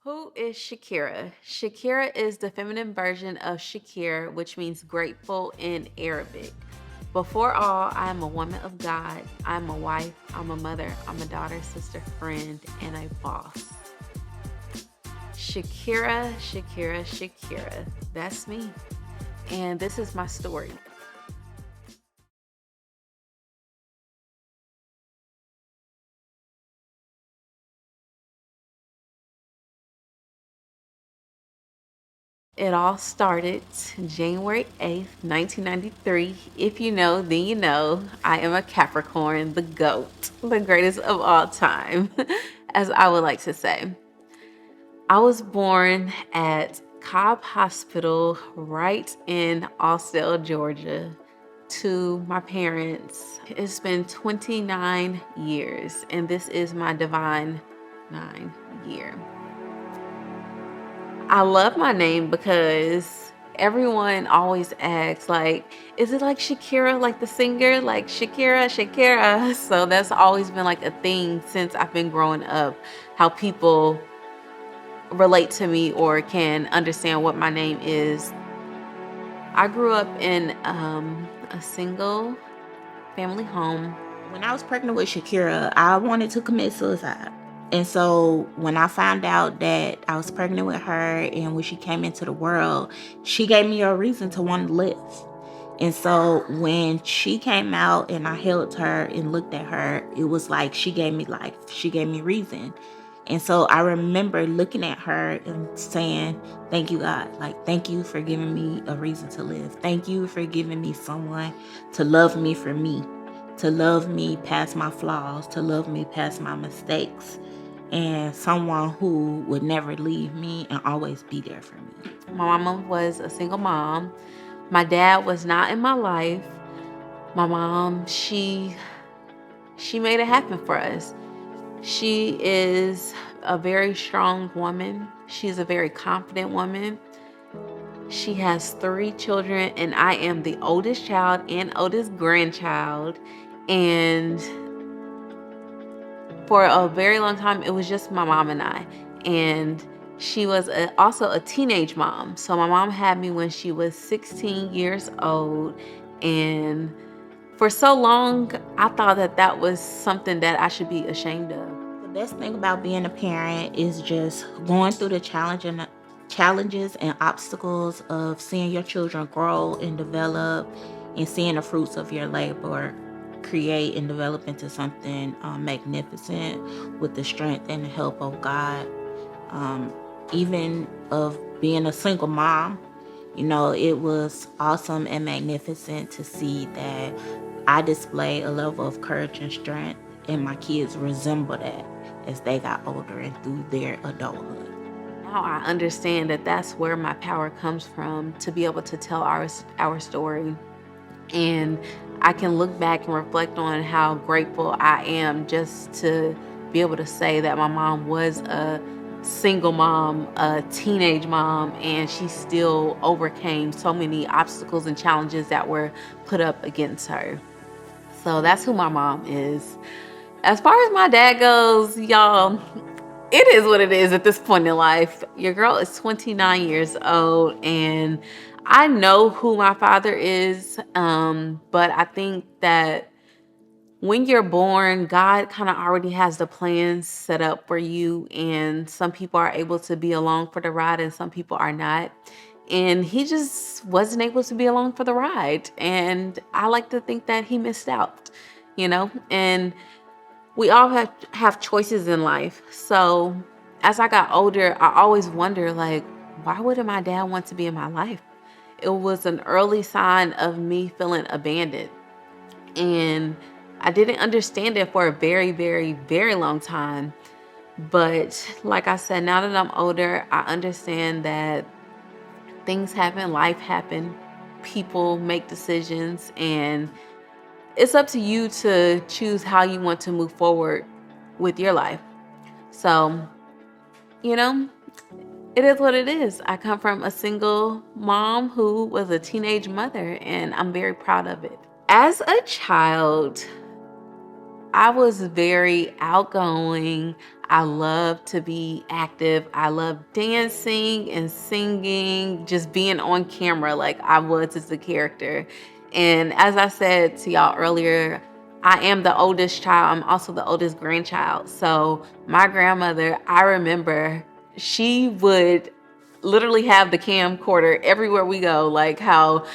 Who is Shakira? Shakira is the feminine version of Shakir, which means grateful in Arabic. Before all, I am a woman of God. I'm a wife, I'm a mother, I'm a daughter, sister, friend, and a boss. Shakira, Shakira, Shakira. That's me. And this is my story. It all started January 8th, 1993. If you know, then you know. I am a Capricorn, the GOAT, the greatest of all time, as I would like to say. I was born at Cobb Hospital right in Austell, Georgia, to my parents. It's been 29 years, and this is my divine 9 year. I love my name because everyone always asks, like, is it like Shakira, like the singer, like Shakira, Shakira? So that's always been like a thing since I've been growing up, how people relate to me or can understand what my name is. I grew up in a single family home. When I was pregnant with Shakira, I wanted to commit suicide. And so when I found out that I was pregnant with her and when she came into the world, she gave me a reason to want to live. And so when she came out and I held her and looked at her, it was like she gave me life. She gave me reason. And so I remember looking at her and saying, thank you, God. Like, thank you for giving me a reason to live. Thank you for giving me someone to love me for me, to love me past my flaws, to love me past my mistakes, and someone who would never leave me and always be there for me. My mama was a single mom. My dad was not in my life. My mom, she made it happen for us. She is a very strong woman. She's a very confident woman. She has 3 children, and I am the oldest child and oldest grandchild. And for a very long time, it was just my mom and I. And she was also a teenage mom. So my mom had me when she was 16 years old. And for so long, I thought that that was something that I should be ashamed of. The best thing about being a parent is just going through the challenges and obstacles of seeing your children grow and develop and seeing the fruits of your labor create and develop into something magnificent with the strength and the help of God. Even of being a single mom, it was awesome and magnificent to see that I display a level of courage and strength, and my kids resemble that as they got older and through their adulthood. Now I understand that that's where my power comes from, to be able to tell our story. And I can look back and reflect on how grateful I am just to be able to say that my mom was a single mom, a teenage mom, and she still overcame so many obstacles and challenges that were put up against her. So that's who my mom is. As far as my dad goes, y'all, it is what it is at this point in life. Your girl is 29 years old, and I know who my father is, but I think that when you're born, God kind of already has the plans set up for you, and some people are able to be along for the ride and some people are not. And he just wasn't able to be along for the ride. And I like to think that he missed out, and we all have choices in life. So as I got older, I always wonder, like, why wouldn't my dad want to be in my life? It was an early sign of me feeling abandoned. And I didn't understand it for a very, very, very long time. But like I said, now that I'm older, I understand that things happen, life happen, people make decisions, and it's up to you to choose how you want to move forward with your life. So, you know, it is what it is. I come from a single mom who was a teenage mother, and I'm very proud of it. As a child, I was very outgoing. I love to be active. I love dancing and singing, just being on camera like I was as a character. And as I said to y'all earlier, I am the oldest child. I'm also the oldest grandchild. So my grandmother, I remember she would literally have the camcorder everywhere we go, like how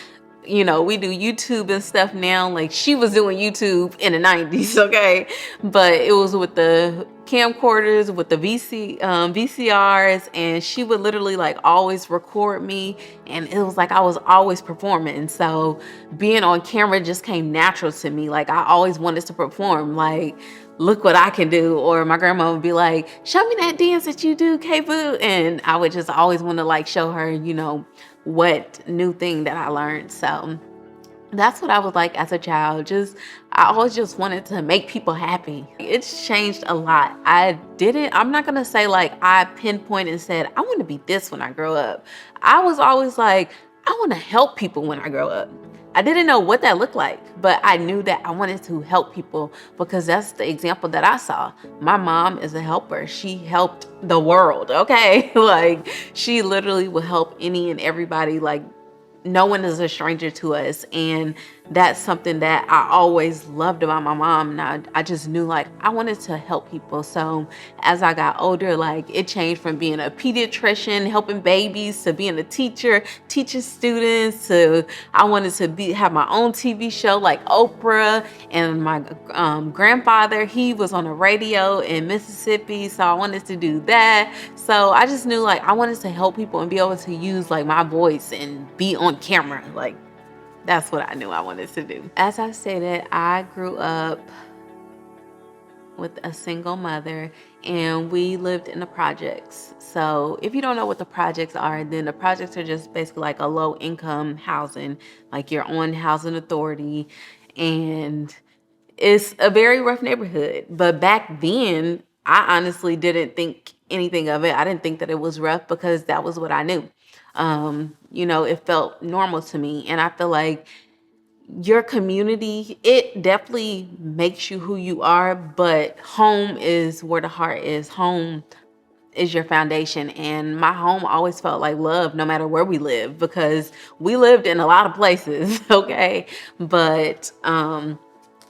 we do YouTube and stuff now. Like she was doing YouTube in the 90s, okay? But it was with the camcorders, with the VCRs, and she would literally like always record me, and it was like I was always performing. So being on camera just came natural to me. Like I always wanted to perform, like, look what I can do. Or my grandma would be like, show me that dance that you do, K-Boo. And I would just always want to like show her, what new thing that I learned. So that's what I was like as a child. I always just wanted to make people happy. It's changed a lot. I'm not gonna say like I pinpointed and said, I want to be this when I grow up. I was always like, I want to help people when I grow up. I didn't know what that looked like, but I knew that I wanted to help people because that's the example that I saw. My mom is a helper. She helped the world, okay? Like she literally would help any and everybody. Like no one is a stranger to us, and that's something that I always loved about my mom. And I just knew like I wanted to help people. So as I got older, like it changed from being a pediatrician helping babies to being a teacher teaching students, to I wanted to have my own TV show like Oprah. And my grandfather, he was on the radio in Mississippi, so I wanted to do that. So I just knew like I wanted to help people and be able to use like my voice and be on camera. Like that's what I knew I wanted to do. As I stated, I grew up with a single mother, and we lived in the projects. So if you don't know what the projects are, then the projects are just basically like a low income housing, like your own housing authority. And it's a very rough neighborhood. But back then, I honestly didn't think anything of it. I didn't think that it was rough because that was what I knew. It felt normal to me. And I feel like your community, it definitely makes you who you are, but home is where the heart is. Home is your foundation. And my home always felt like love no matter where we lived, because we lived in a lot of places, okay? But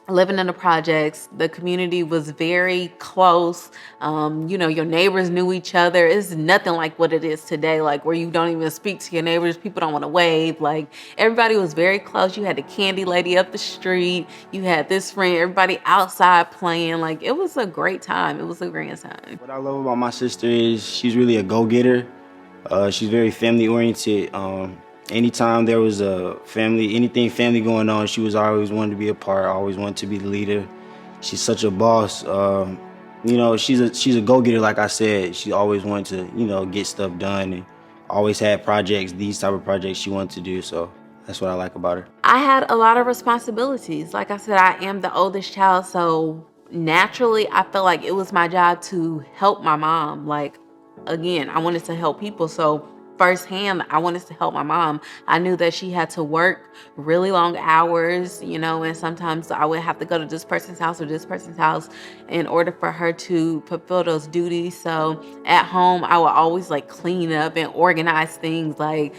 living in the projects, the community was very close. Your neighbors knew each other. It's nothing like what it is today, like where you don't even speak to your neighbors. People don't want to wave. Like everybody was very close. You had the candy lady up the street. You had this friend, everybody outside playing. Like it was a great time. It was a grand time. What I love about my sister is she's really a go-getter. She's very family oriented. Anytime there was anything family going on, she was always wanted to be a part, always wanted to be the leader. She's such a boss. She's a go-getter, like I said. She always wanted to, get stuff done, and always had projects, these type of projects she wanted to do. So that's what I like about her. I had a lot of responsibilities. Like I said, I am the oldest child, so naturally I felt like it was my job to help my mom. Like again, I wanted to help people, so firsthand, I wanted to help my mom. I knew that she had to work really long hours, and sometimes I would have to go to this person's house or this person's house in order for her to fulfill those duties. So at home, I would always like clean up and organize things. Like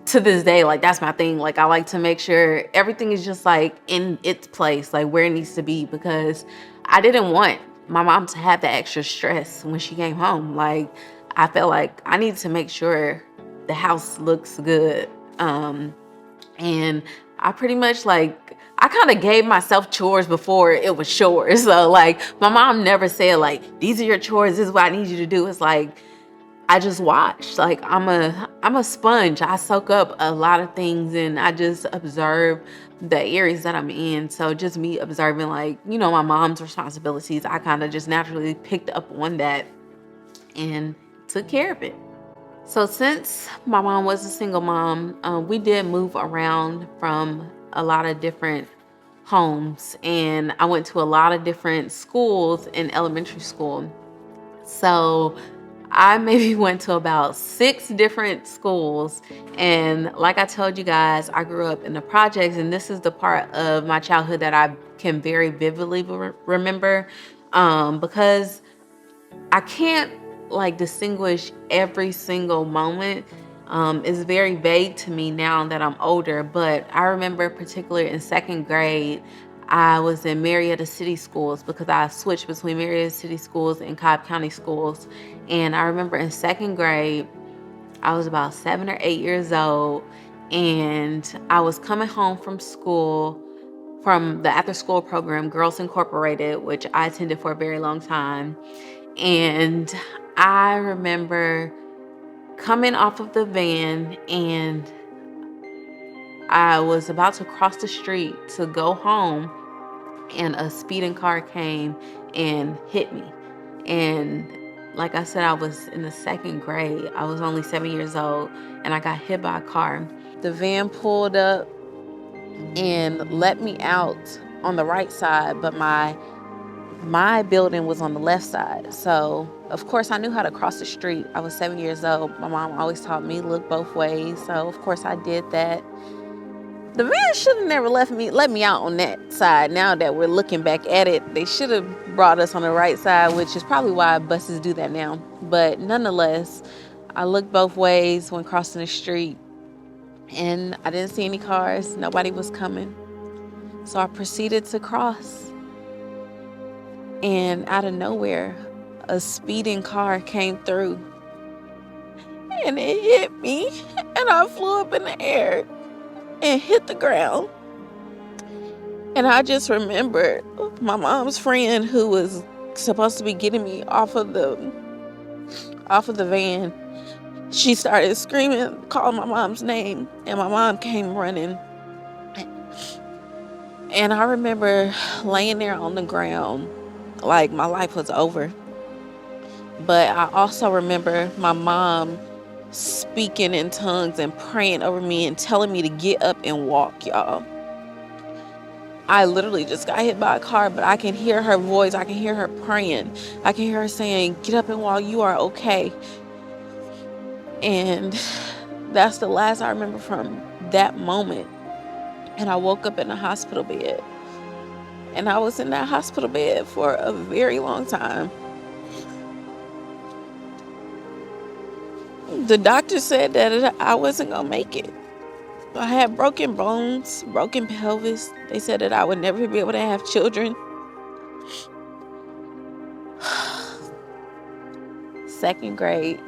to this day, like that's my thing. Like I like to make sure everything is just like in its place, like where it needs to be, because I didn't want my mom to have that extra stress when she came home. Like I felt like I needed to make sure the house looks good. And I pretty much I kind of gave myself chores before it was chores. So like my mom never said like, these are your chores, this is what I need you to do. It's like, I just watched. Like I'm a sponge. I soak up a lot of things, and I just observe the areas that I'm in. So just me observing my mom's responsibilities, I kind of just naturally picked up on that and took care of it. So since my mom was a single mom, we did move around from a lot of different homes, and I went to a lot of different schools in elementary school. So I maybe went to about 6 different schools. And like I told you guys, I grew up in the projects, and this is the part of my childhood that I can very vividly remember, because I can't like distinguish every single moment. It's very vague to me now that I'm older, but I remember particularly in second grade, I was in Marietta City Schools because I switched between Marietta City Schools and Cobb County Schools. And I remember in second grade, I was about 7 or 8 years old, and I was coming home from school from the after school program, Girls Incorporated, which I attended for a very long time. And I remember coming off of the van, and I was about to cross the street to go home, and a speeding car came and hit me. And like I said, I was in the second grade. I was only 7 years old, and I got hit by a car. The van pulled up and let me out on the right side, but my building was on the left side. So of course I knew how to cross the street. I was 7 years old. My mom always taught me look both ways. So of course I did that. The van should have never let me out on that side. Now that we're looking back at it, they should have brought us on the right side, which is probably why buses do that now. But nonetheless, I looked both ways when crossing the street, and I didn't see any cars. Nobody was coming. So I proceeded to cross. And out of nowhere, a speeding car came through. And it hit me, and I flew up in the air and hit the ground. And I just remembered my mom's friend who was supposed to be getting me off of the van. She started screaming, calling my mom's name, and my mom came running. And I remember laying there on the ground like my life was over. But I also remember my mom speaking in tongues and praying over me and telling me to get up and walk, y'all. I literally just got hit by a car, but I can hear her voice. I can hear her praying. I can hear her saying, get up and walk, you are okay. And that's the last I remember from that moment. And I woke up in a hospital bed. And I was in that hospital bed for a very long time. The doctor said that I wasn't going to make it. I had broken bones, broken pelvis. They said that I would never be able to have children. Second grade.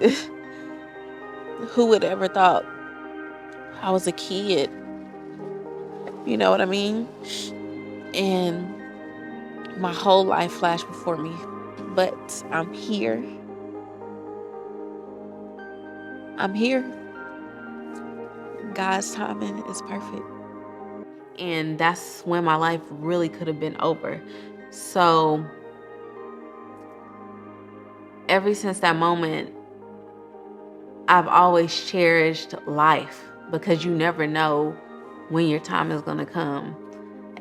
Who would ever thought I was a kid? You know what I mean? And my whole life flashed before me. But I'm here. I'm here. God's timing is perfect. And that's when my life really could have been over. So ever since that moment, I've always cherished life, because you never know when your time is going to come.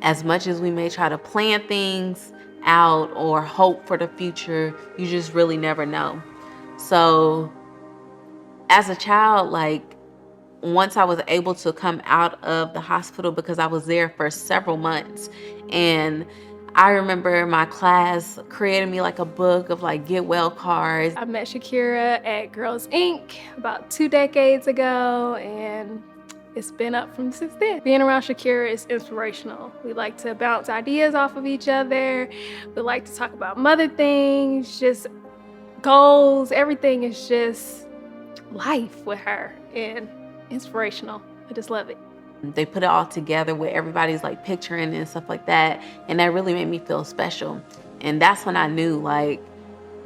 As much as we may try to plan things out or hope for the future, you just really never know. So as a child, like, once I was able to come out of the hospital, because I was there for several months, and I remember my class created me like a book of like get well cards. I met Shakera at Girls Inc. about 2 decades ago, and it's been up from since then. Being around Shakera is inspirational. We like to bounce ideas off of each other. We like to talk about mother things, just goals. Everything is just life with her, and inspirational. I just love it. They put it all together with everybody's like picturing and stuff like that, and that really made me feel special. And that's when I knew, like,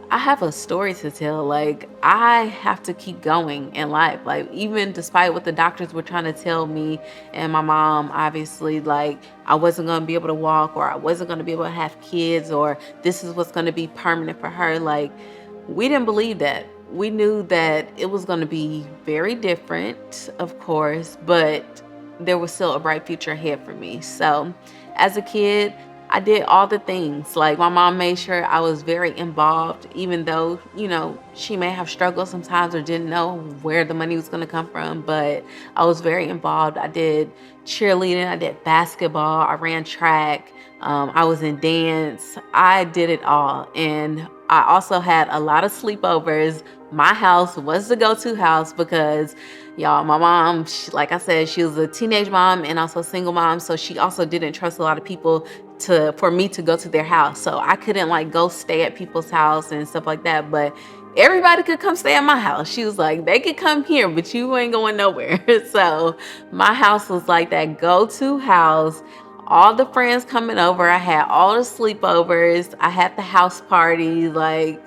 I have a story to tell. Like, I have to keep going in life. Like, even despite what the doctors were trying to tell me, and my mom, obviously, like, I wasn't going to be able to walk, or I wasn't going to be able to have kids, or this is what's going to be permanent for her. Like, we didn't believe that. We knew that it was going to be very different, of course, but there was still a bright future ahead for me. So as a kid, I did all the things. Like, my mom made sure I was very involved, even though, you know, she may have struggled sometimes or didn't know where the money was going to come from, but I was very involved. I did cheerleading, I did basketball, I ran track, I was in dance. I did it all. And I also had a lot of sleepovers. My house was the go-to house because, y'all, my mom, like I said, she was a teenage mom and also a single mom. So she also didn't trust a lot of people for me to go to their house. So I couldn't like go stay at people's house and stuff like that. But everybody could come stay at my house. She was like, they could come here, but you ain't going nowhere. So my house was like that go-to house. All the friends coming over. I had all the sleepovers. I had the house party. Like,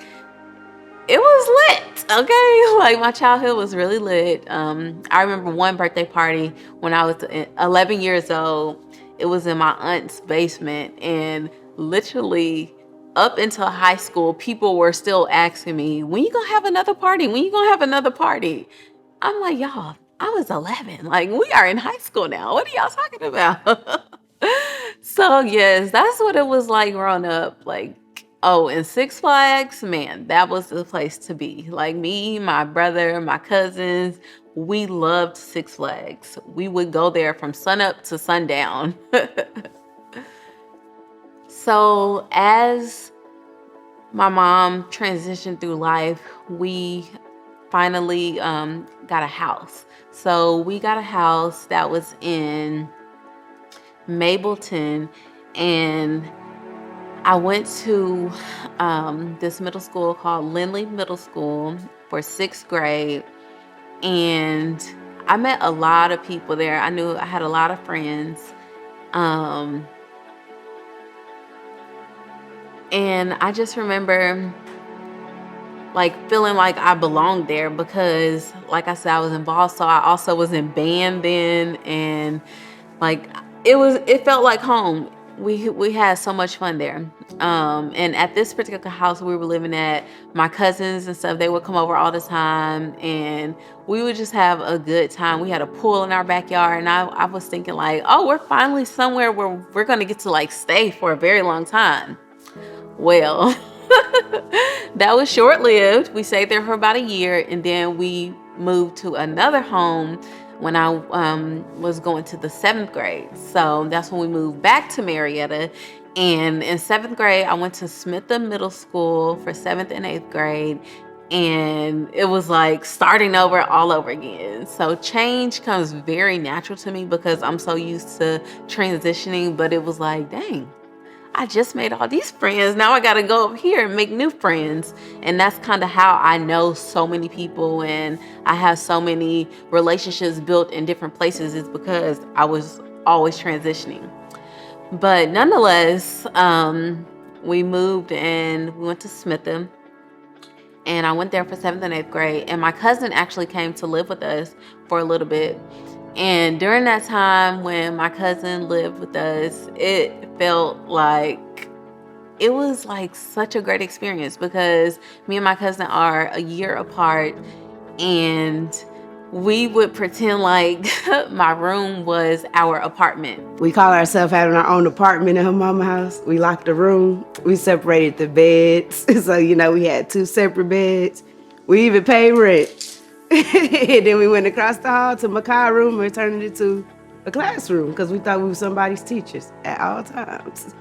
it was lit, okay? Like, my childhood was really lit. I remember one birthday party when I was 11 years old. It was in my aunt's basement, and literally up until high school, people were still asking me, when you gonna have another party? When you gonna have another party? I'm like, y'all, I was 11. Like, we are in high school now. What are y'all talking about? So yes, that's what it was like growing up. Like, oh, and Six Flags, man, that was the place to be. Like, me, my brother, my cousins, we loved Six Flags. We would go there from sunup to sundown. So as my mom transitioned through life, we finally got a house. So we got a house that was in Mableton, and I went to this middle school called Lindley Middle School for 6th grade, and I met a lot of people there. I had a lot of friends, and I just remember like feeling like I belonged there because, like I said, I was involved. So I also was in band then, and like it felt like home. We had so much fun there. And at this particular house we were living at, my cousins and stuff, they would come over all the time, and we would just have a good time. We had a pool in our backyard, and I was thinking like, oh, we're finally somewhere where we're gonna get to like stay for a very long time. Well, that was short-lived. We stayed there for about a year, and then we moved to another home when I was going to the 7th grade. So that's when we moved back to Marietta. And in 7th grade, I went to Smitham Middle School for 7th and 8th grade. And it was like starting over all over again. So change comes very natural to me because I'm so used to transitioning. But it was like, dang, I just made all these friends. Now I got to go up here and make new friends. And that's kind of how I know so many people and I have so many relationships built in different places, is because I was always transitioning. But nonetheless, we moved and we went to Smitham, and I went there for 7th and 8th grade. And my cousin actually came to live with us for a little bit. And during that time when my cousin lived with us, it felt like it was like such a great experience because me and my cousin are a year apart, and we would pretend like my room was our apartment. We call ourselves having our own apartment in her mama's house. We locked the room. We separated the beds. So, we had 2 separate beds. We even paid rent. And then we went across the hall to Makai's room and turned it into a classroom because we thought we were somebody's teachers at all times.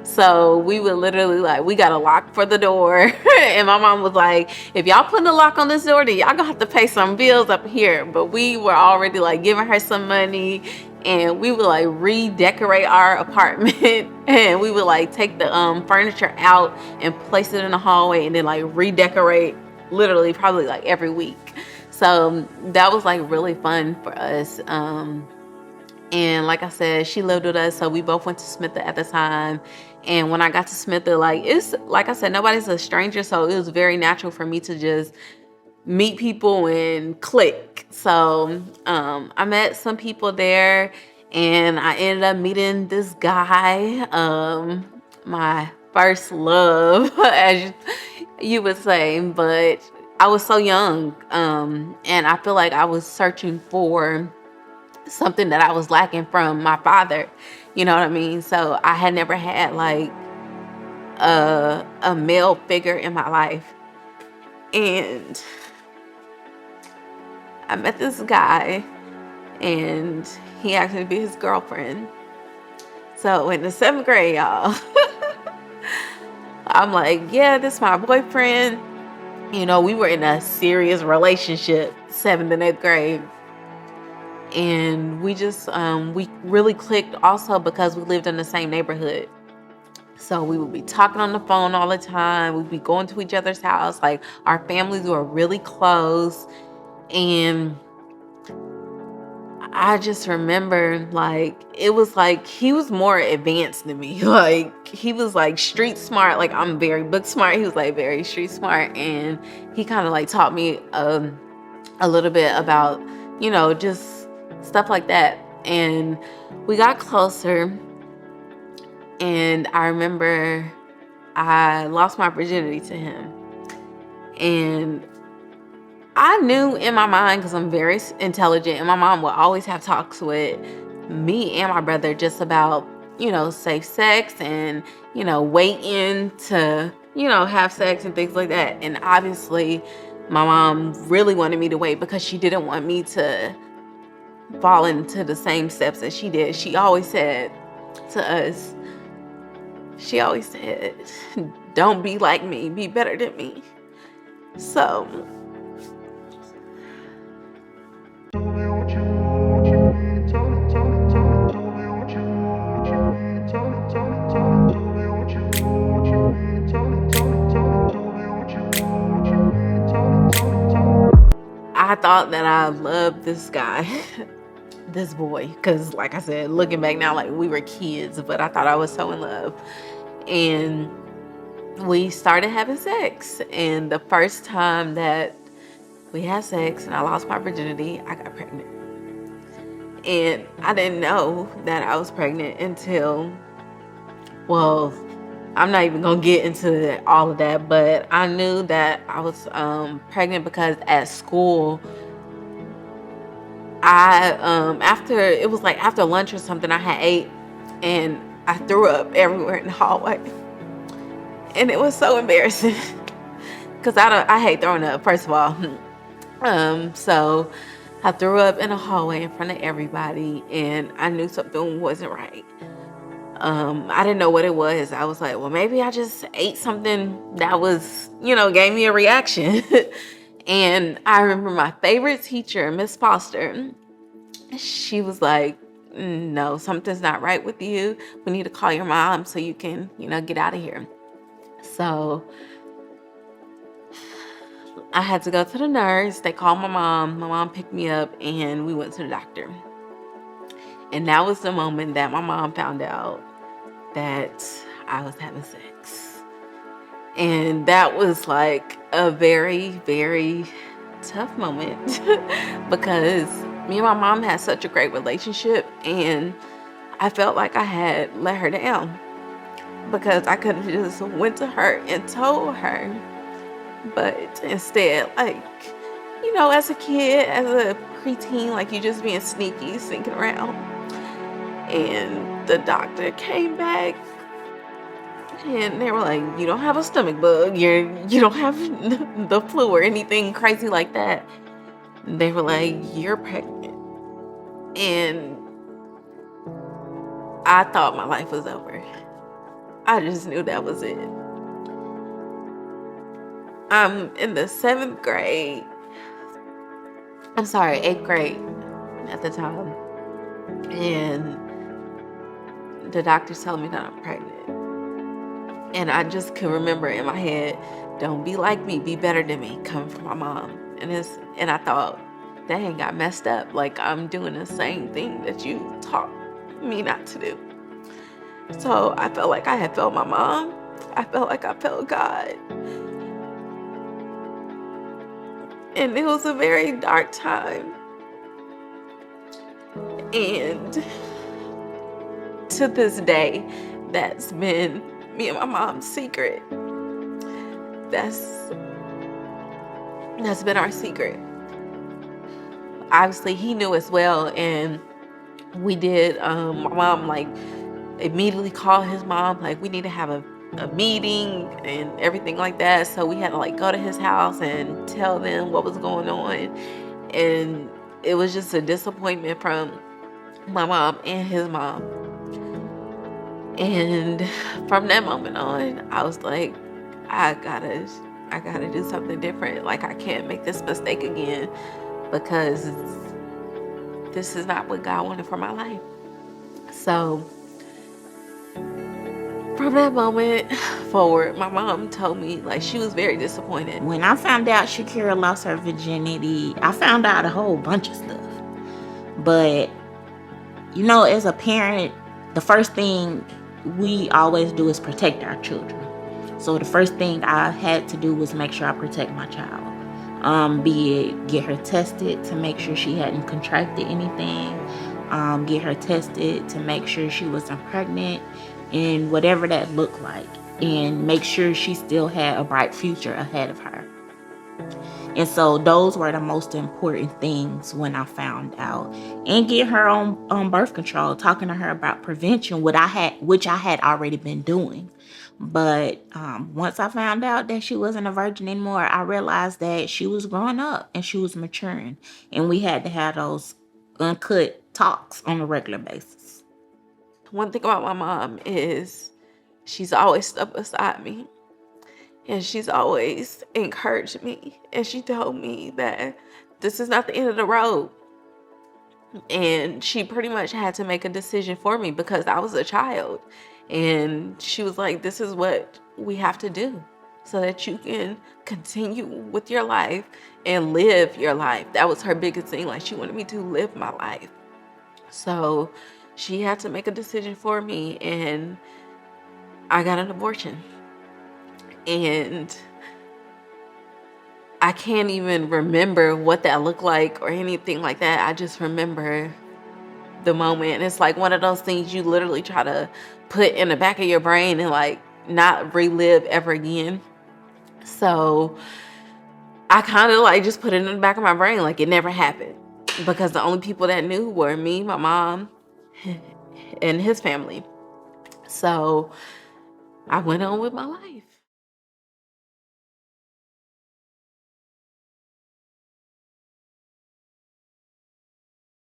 So we would literally we got a lock for the door. And my mom was like, if y'all putting a lock on this door, then y'all gonna have to pay some bills up here. But we were already giving her some money, and we would redecorate our apartment. And we would take the furniture out and place it in the hallway, and then redecorate literally probably every week. So that was really fun for us. And like I said, she lived with us, so we both went to Smithfield at the time. And when I got to Smithfield, it's like I said, nobody's a stranger, so it was very natural for me to just meet people and click. So I met some people there, and I ended up meeting this guy, my first love, as you would say. But I was so young, and I feel like I was searching for something that I was lacking from my father. You know what I mean? So I had never had a male figure in my life. And I met this guy, and he asked me to be his girlfriend. So in the 7th grade, y'all, I'm like, yeah, this is my boyfriend. You know, we were in a serious relationship, 7th and 8th grade. And we just, we really clicked also because we lived in the same neighborhood. So we would be talking on the phone all the time. We'd be going to each other's house. Like, our families were really close. And I just remember, like, it was like he was more advanced than me. Like, he was like street smart. Like, I'm very book smart. He was like very street smart. And he kind of like taught me a little bit about, you know, just stuff like that. And we got closer. And I remember I lost my virginity to him. And I knew in my mind, because I'm very intelligent, and my mom would always have talks with me and my brother just about, you know, safe sex and, you know, waiting to, you know, have sex and things like that. And obviously, my mom really wanted me to wait because she didn't want me to fall into the same steps that she did. She always said to us, don't be like me, be better than me. So I thought that I loved this guy, this boy, because like I said, looking back now, like we were kids, but I thought I was so in love. And we started having sex. And the first time that we had sex and I lost my virginity, I got pregnant. And I didn't know that I was pregnant until, well, I'm not even gonna get into all of that, but I knew that I was pregnant because at school, after lunch or something, I had ate and I threw up everywhere in the hallway. And it was so embarrassing because I hate throwing up, first of all. So I threw up in the hallway in front of everybody, and I knew something wasn't right. I didn't know what it was. I was like, well, maybe I just ate something that was, you know, gave me a reaction. And I remember my favorite teacher, Miss Foster, she was like, no, something's not right with you. We need to call your mom so you can, you know, get out of here. So I had to go to the nurse. They called my mom. My mom picked me up and we went to the doctor. And that was the moment that my mom found out that I was having sex. And that was like a very, very tough moment because me and my mom had such a great relationship, and I felt like I had let her down because I could have just went to her and told her. But instead, like, you know, as a kid, as a preteen, like, you just being sneaky, sneaking around. And the doctor came back and they were like, you don't have a stomach bug, you don't have the flu or anything crazy like that. They were like, you're pregnant. And I thought my life was over. I just knew that was it. I'm in the 8th grade at the time. And the doctor's telling me that I'm pregnant. And I just can remember in my head, don't be like me, be better than me, coming from my mom. And I thought, dang, I messed up. Like, I'm doing the same thing that you taught me not to do. So I felt like I had failed my mom. I felt like I failed God. And it was a very dark time. And to this day, that's been me and my mom's secret. That's been our secret. Obviously, he knew as well, and we did. My mom, like, immediately called his mom, like, we need to have a meeting and everything like that. So we had to, like, go to his house and tell them what was going on. And it was just a disappointment from my mom and his mom. And from that moment on, I was like, I gotta do something different. Like, I can't make this mistake again, because this is not what God wanted for my life. So from that moment forward, my mom told me, like, she was very disappointed. When I found out Shakera lost her virginity, I found out a whole bunch of stuff. But, you know, as a parent, the first thing we always do is protect our children. So the first thing I had to do was make sure I protect my child. Be it get her tested to make sure she hadn't contracted anything, get her tested to make sure she wasn't pregnant, and whatever that looked like, and make sure she still had a bright future ahead of her. And so those were the most important things when I found out. And get her on birth control, talking to her about prevention, which I had already been doing. But once I found out that she wasn't a virgin anymore, I realized that she was growing up and she was maturing. And we had to have those uncut talks on a regular basis. One thing about my mom is she's always stuck beside me. And she's always encouraged me. And she told me that this is not the end of the road. And she pretty much had to make a decision for me because I was a child. And she was like, this is what we have to do so that you can continue with your life and live your life. That was her biggest thing. Like, she wanted me to live my life. So she had to make a decision for me, and I got an abortion. And I can't even remember what that looked like or anything like that. I just remember the moment. And it's like one of those things you literally try to put in the back of your brain and like not relive ever again. So I kind of like just put it in the back of my brain like it never happened, because the only people that knew were me, my mom, and his family. So I went on with my life.